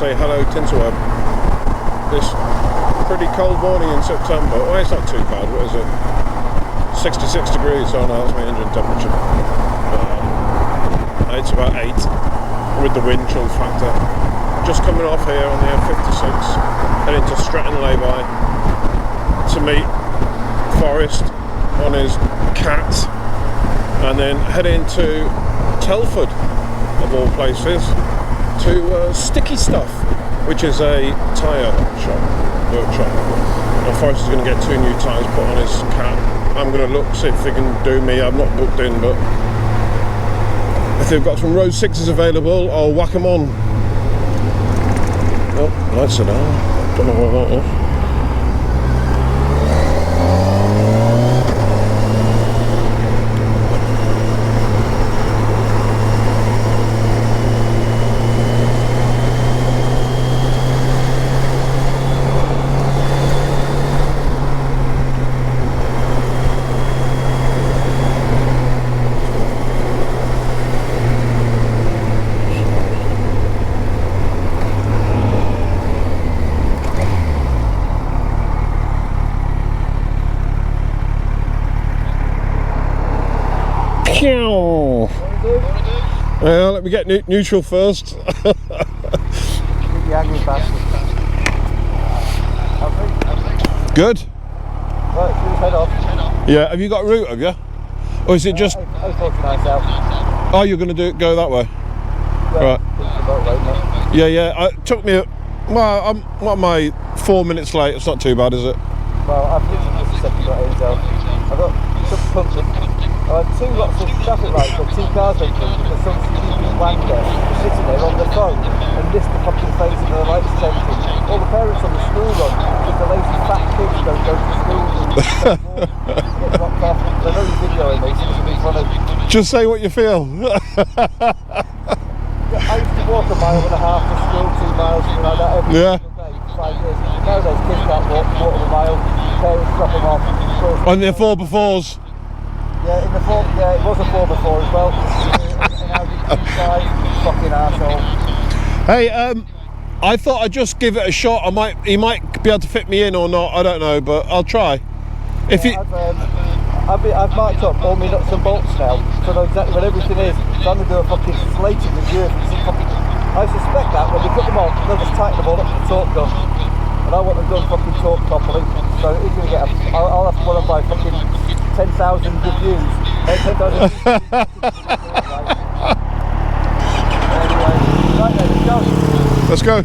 say hello Tinterweb. This pretty cold morning in September. Well, it's not too bad, what is it? 66 degrees, so no, that's my engine temperature. It's about 8 with the wind chill factor. Just coming off here on the M56, heading to Stratton lay-by to meet Forrest on his cat, and then heading to Telford, of all places, to Sticky Stuff, which is a tyre workshop. And Forrest is going to get 2 new tyres put on his cat. I'm going to look, see if they can do me. I'm not booked in, but if they've got some Road 6s available, I'll whack them on. Oh, lights are down. Don't know what that was. Well, let me get neutral first. Good. Right, head off. Yeah, have you got a route, have you? Or is it just... Oh, you're going to go that way? Yeah, right. Yeah, it took me... Well, what am I, 4 minutes late? It's not too bad, is it? Well, I've literally just said got in, so I've got some punches. I had 2 lots of traffic lights or 2 cars went through because some stupid wanker was sitting there on the phone and missed the fucking face of the lights changing. All the parents on the school run because the lazy fat kids don't go to school and get dropped off. I know you're videoing me, so it's a bit funny. Just say what you feel. I used to walk 1.5 miles to school, 2 miles, something like that every single day for 5 years. Nowadays kids can't walk 1/4 mile, parents drop them off. On their 4x4s. Yeah, it was a 4x4 as well. Fucking arsehole. Hey, I thought I'd just give it a shot. He might be able to fit me in or not. I don't know, but I'll try. I've marked up all my nuts and bolts now, so I know exactly where everything is. So I'm going to do a fucking slating review. I suspect that when we put them on, they'll just tighten them all up with the torque gun. And I want them done fucking torque properly. So he's going to get I'll have to put them by fucking 10,000 reviews. 10,000 Anyway, right then, let's go. Let's go.